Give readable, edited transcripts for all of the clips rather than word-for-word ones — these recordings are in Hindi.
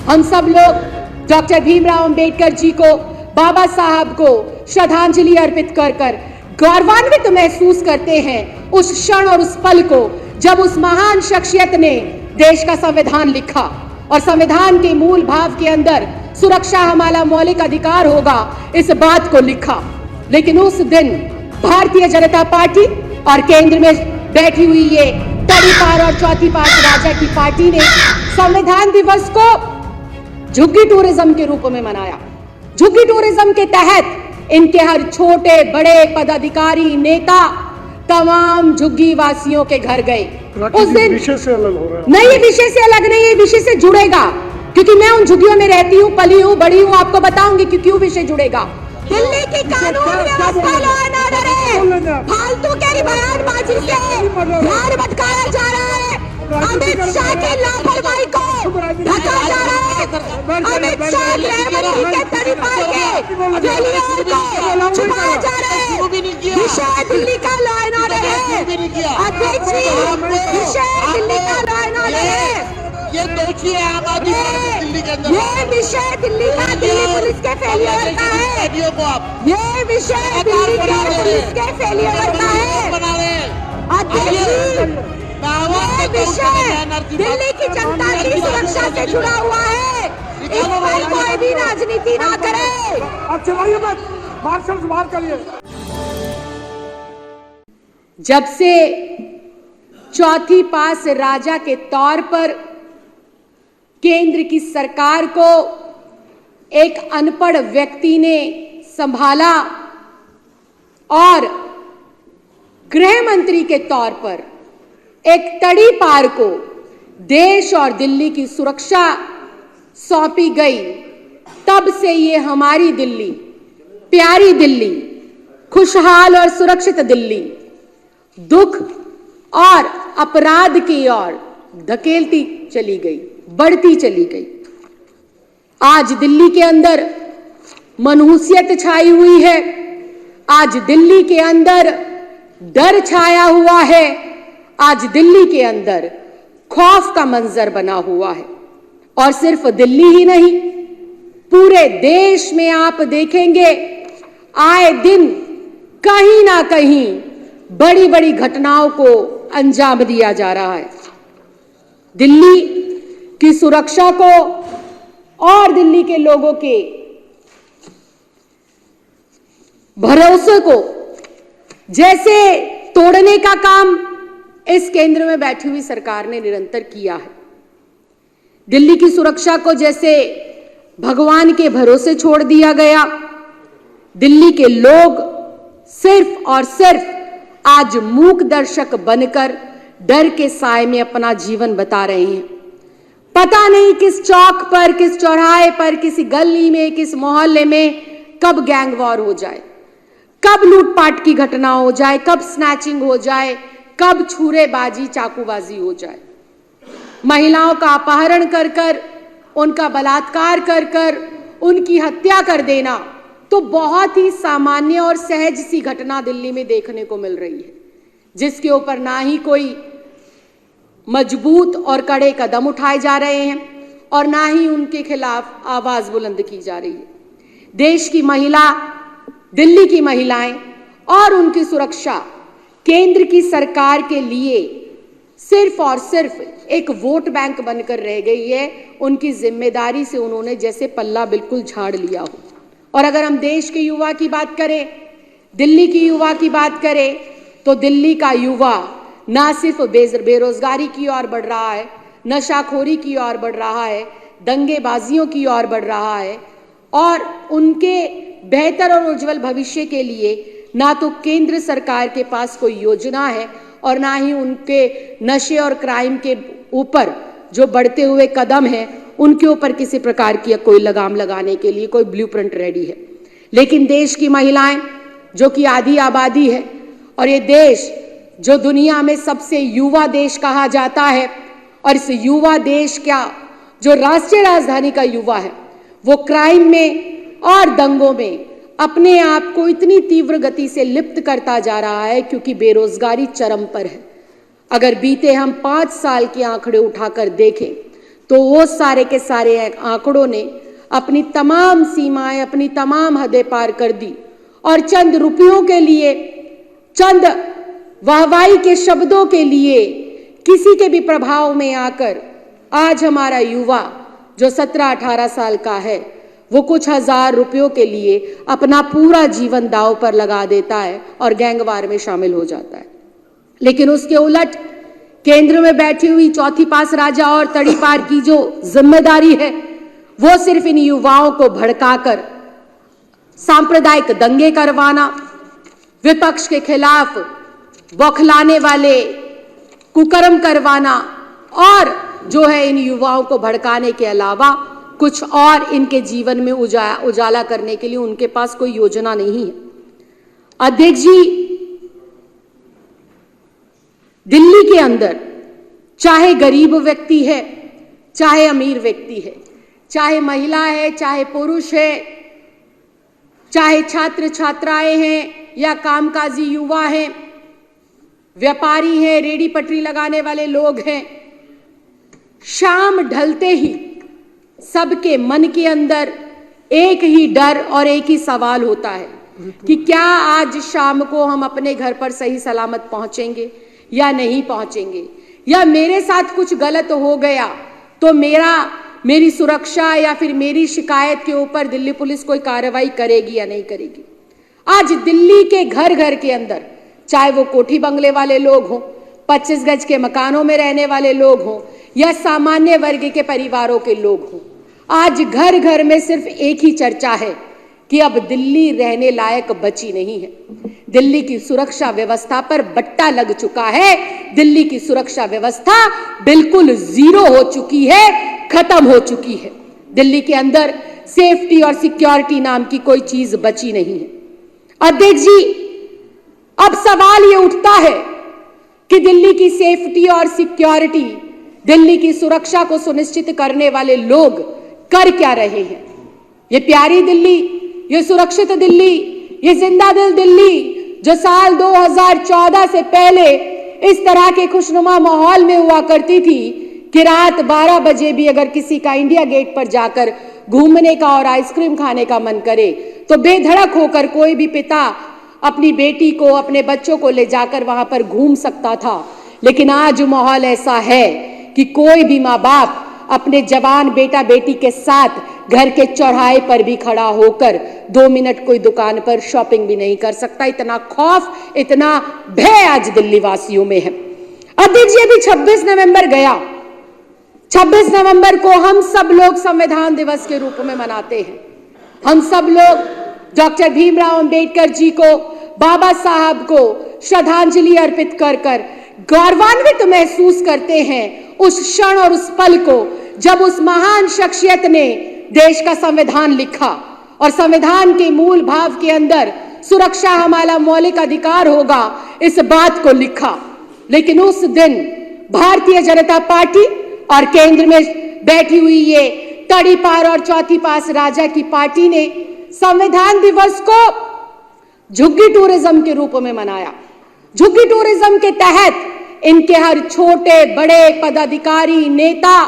हम सब लोग डॉक्टर भीमराव अंबेडकर जी को, बाबा साहब को श्रद्धांजलि अर्पित कर कर गौरवान्वित महसूस करते हैं उस क्षण और उस पल को जब उस महान शख्सियत ने देश का संविधान लिखा और संविधान के मूल भाव के अंदर सुरक्षा हमारा मौलिक अधिकार होगा, इस बात को लिखा। लेकिन उस दिन भारतीय जनता पार्टी और केंद्र में बैठी हुई ये तड़ी पार और चौथी पार राजा की पार्टी ने संविधान दिवस को झुग्गी टूरिज्म के रूप में मनाया। झुग्गी टूरिज्म के तहत इनके हर छोटे बड़े पदाधिकारी नेता तमाम झुग्गी वासियों के घर गए। उस दिन विषय से अलग हो रहा है। नहीं, ये विषय से अलग नहीं, ये विषय से जुड़ेगा क्योंकि मैं उन झुग्गियों में रहती हूँ, पली हूँ, बड़ी हूँ, आपको बताऊंगी कि क्यों विषय जुड़ेगा। दिल्ली की कानून व्यवस्था लॉ एंड ऑर्डर है, फालतू के बयानबाजी से ध्यान भटकाया जा रहा है। अमित शाह की लापरवाही को ढका जा रहा है। अमित शाह गृहमंत्री के तरीपार के फेलियर को छुपाया जा रहा है। विषय दिल्ली का लॉ एंड ऑर्डर है। अध्यक्ष जी, विषय दिल्ली का लॉ एंड ऑर्डर है। ये दोषी है आम आदमी पार्टी दिल्ली के अंदर। ये विषय दिल्ली का दिल्ली पुलिस के फेलियर का है। ये विषय दिल्ली के पुलिस के फेलियर का है। अध्यक्ष जी, ये विषय दिल्ली की जनता की सुरक्षा से जुड़ा हुआ है। इस पर कोई भी राजनीति ना करे। आप चलाइए मत, मार्शल से बाहर करिए। जब से चौथी पास राजा के तौर पर केंद्र की सरकार को एक अनपढ़ व्यक्ति ने संभाला और गृह मंत्री के तौर पर एक तड़ी पार को देश और दिल्ली की सुरक्षा सौंपी गई, तब से ये हमारी दिल्ली, प्यारी दिल्ली, खुशहाल और सुरक्षित दिल्ली दुख और अपराध की ओर धकेलती चली गई, बढ़ती चली गई। आज दिल्ली के अंदर मनहूसियत छाई हुई है। आज दिल्ली के अंदर डर छाया हुआ है। आज दिल्ली के अंदर खौफ का मंजर बना हुआ है। और सिर्फ दिल्ली ही नहीं, पूरे देश में आप देखेंगे आए दिन कहीं ना कहीं बड़ी बड़ी घटनाओं को अंजाम दिया जा रहा है। दिल्ली की सुरक्षा को और दिल्ली के लोगों के भरोसे को जैसे तोड़ने का काम इस केंद्र में बैठी हुई सरकार ने निरंतर किया है। दिल्ली की सुरक्षा को जैसे भगवान के भरोसे छोड़ दिया गया। दिल्ली के लोग सिर्फ और सिर्फ आज मूक दर्शक बनकर डर के साए में अपना जीवन बिता रहे हैं। पता नहीं किस चौक पर, किस चौराहे पर, किसी गली में, किस मोहल्ले में कब गैंग वॉर हो जाए, कब लूटपाट की घटना हो जाए, कब स्नैचिंग हो जाए, कब छुरेबाजी चाकूबाजी हो जाए। महिलाओं का अपहरण कर कर, उनका बलात्कार कर कर, उनकी हत्या कर देना तो बहुत ही सामान्य और सहज सी घटना दिल्ली में देखने को मिल रही है, जिसके ऊपर ना ही कोई मजबूत और कड़े कदम उठाए जा रहे हैं और ना ही उनके खिलाफ आवाज बुलंद की जा रही है। देश की महिला, दिल्ली की महिलाएं और उनकी सुरक्षा केंद्र की सरकार के लिए सिर्फ और सिर्फ एक वोट बैंक बनकर रह गई है। उनकी जिम्मेदारी से उन्होंने जैसे पल्ला बिल्कुल झाड़ लिया हो। और अगर हम देश के युवा की बात करें, दिल्ली की युवा की बात करें, तो दिल्ली का युवा ना सिर्फ बेरोजगारी की ओर बढ़ रहा है, नशाखोरी की ओर बढ़ रहा है, दंगेबाजियों की ओर बढ़ रहा है और उनके बेहतर और उज्जवल भविष्य के लिए ना तो केंद्र सरकार के पास कोई योजना है और ना ही उनके नशे और क्राइम के ऊपर जो बढ़ते हुए कदम हैं उनके ऊपर किसी प्रकार की कोई लगाम लगाने के लिए कोई ब्लूप्रिंट रेडी है। लेकिन देश की महिलाएं जो कि आधी आबादी है और ये देश जो दुनिया में सबसे युवा देश कहा जाता है और इस युवा देश का जो राष्ट्रीय राजधानी का युवा है वो क्राइम में और दंगों में अपने आप को इतनी तीव्र गति से लिप्त करता जा रहा है क्योंकि बेरोजगारी चरम पर है। अगर बीते हम 5 साल के आंकड़े उठाकर देखें तो वो सारे के सारे आंकड़ों ने अपनी तमाम सीमाएं, अपनी तमाम हदें पार कर दी और चंद रुपयों के लिए, चंद वाहवाही के शब्दों के लिए, किसी के भी प्रभाव में आकर आज हमारा युवा जो 17-18 साल का है वो कुछ हजार रुपयों के लिए अपना पूरा जीवन दांव पर लगा देता है और गैंगवार में शामिल हो जाता है। लेकिन उसके उलट केंद्र में बैठी हुई चौथी पास राजा और तड़ीपार की जो जिम्मेदारी है वो सिर्फ इन युवाओं को भड़काकर सांप्रदायिक दंगे करवाना, विपक्ष के खिलाफ बौखलाने वाले कुकर्म करवाना और जो है इन युवाओं को भड़काने के अलावा कुछ और इनके जीवन में उजाला करने के लिए उनके पास कोई योजना नहीं है। अध्यक्ष जी, दिल्ली के अंदर चाहे गरीब व्यक्ति है, चाहे अमीर व्यक्ति है, चाहे महिला है, चाहे पुरुष है, चाहे छात्र छात्राएं हैं या कामकाजी युवा हैं, व्यापारी हैं, रेडी पटरी लगाने वाले लोग हैं, शाम ढलते ही सबके मन के अंदर एक ही डर और एक ही सवाल होता है कि क्या आज शाम को हम अपने घर पर सही सलामत पहुंचेंगे या नहीं पहुंचेंगे, या मेरे साथ कुछ गलत हो गया तो मेरी सुरक्षा या फिर मेरी शिकायत के ऊपर दिल्ली पुलिस कोई कार्रवाई करेगी या नहीं करेगी। आज दिल्ली के घर घर के अंदर, चाहे वो कोठी बंगले वाले लोग हों, 25 गज के मकानों में रहने वाले लोग हों या सामान्य वर्ग के परिवारों के लोग हों, आज घर घर में सिर्फ एक ही चर्चा है कि अब दिल्ली रहने लायक बची नहीं है। दिल्ली की सुरक्षा व्यवस्था पर बट्टा लग चुका है, दिल्ली की सुरक्षा व्यवस्था बिल्कुल जीरो हो चुकी है, खत्म हो चुकी है। दिल्ली के अंदर सेफ्टी और सिक्योरिटी नाम की कोई चीज बची नहीं है। अध्यक्ष जी, अब सवाल ये उठता है कि दिल्ली की सेफ्टी और सिक्योरिटी, दिल्ली की सुरक्षा को सुनिश्चित करने वाले लोग कर क्या रहे हैं? ये प्यारी दिल्ली, ये सुरक्षित दिल्ली, ये जिंदा दिल दिल्ली जो साल 2014 से पहले इस तरह के खुशनुमा माहौल में हुआ करती थी कि रात 12 बजे भी अगर किसी का इंडिया गेट पर जाकर घूमने का और आइसक्रीम खाने का मन करे तो बेधड़क होकर कोई भी पिता अपनी बेटी को, अपने बच्चों को ले जाकर वहां पर घूम सकता था। लेकिन आज माहौल ऐसा है कि कोई भी माँ बाप अपने जवान बेटा बेटी के साथ घर के चौराहे पर भी खड़ा होकर 2 मिनट कोई दुकान पर शॉपिंग भी नहीं कर सकता। इतना खौफ, इतना भय आज दिल्ली वासियों में है। अध्यक्ष जी, अभी 26 नवंबर गया, 26 नवंबर को हम सब लोग संविधान दिवस के रूप में मनाते हैं। हम सब लोग डॉक्टर भीमराव अंबेडकर जी को, बाबा साहब को श्रद्धांजलि अर्पित कर कर गौरवान्वित महसूस करते हैं उस क्षण और उस पल को जब उस महान शख्सियत ने देश का संविधान लिखा और संविधान के मूल भाव के अंदर सुरक्षा हमारा मौलिक अधिकार होगा, इस बात को लिखा। लेकिन उस दिन भारतीय जनता पार्टी और केंद्र में बैठी हुई ये तड़ी पार और चौथी पास राजा की पार्टी ने संविधान दिवस को झुग्गी टूरिज्म के रूप में मनाया। झुग्गी टूरिज्म के तहत इनके हर छोटे बड़े पदाधिकारी, नेता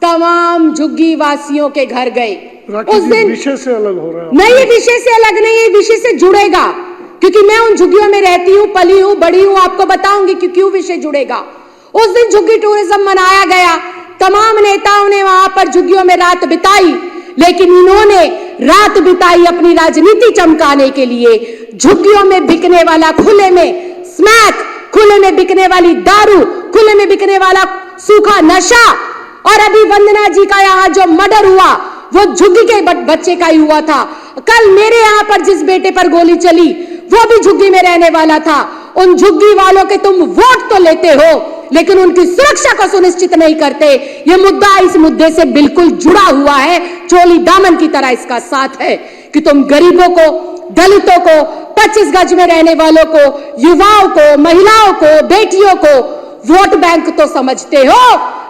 तमाम झुग्गी वासियों के घर गए। उस दिन विषय से अलग हो रहा है। नहीं, ये विषय से अलग नहीं, ये विषय से जुड़ेगा क्योंकि मैं उन झुग्गियों में रहती हूँ, पली हूँ, बड़ी हूँ, आपको बताऊंगी कि क्यों विषय जुड़ेगा। उस दिन झुग्गी टूरिज्म मनाया गया, तमाम नेताओं ने वहां पर झुग्गियों में रात बिताई, लेकिन इन्होंने रात बिताई अपनी राजनीति चमकाने के लिए। झुग्गियों में बिकने वाला खुले में स्मैक, खुले में बिकने वाली दारू, खुले में बिकने वाला सूखा नशा, और अभी वंदना जी का यहाँ जो मर्डर हुआ वो झुग्गी के बच्चे का ही हुआ था। कल मेरे यहाँ पर जिस बेटे पर गोली चली वो भी झुग्गी में रहने वाला था। उन झुग्गी वालों के तुम वोट तो लेते हो लेकिन उनकी सुरक्षा को सुनिश्चित नहीं करते। ये मुद्दा इस मुद्दे से बिल्कुल जुड़ा हुआ है, चोली दामन की तरह इसका साथ है कि तुम गरीबों को, दलितों को, 25 गज में रहने वालों को, युवाओं को, महिलाओं को, बेटियों को वोट बैंक तो समझते हो,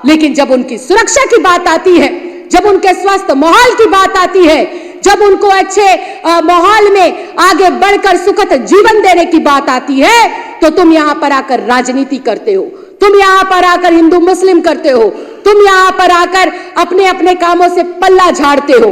लेकिन जब उनकी सुरक्षा की बात आती है, जब उनके स्वस्थ माहौल की बात आती है, जब उनको अच्छे माहौल में आगे बढ़कर सुखद जीवन देने की बात आती है तो तुम यहां पर आकर राजनीति करते हो, तुम यहां पर आकर हिंदू मुस्लिम करते हो, तुम यहां पर आकर अपने अपने कामों से पल्ला झाड़ते हो।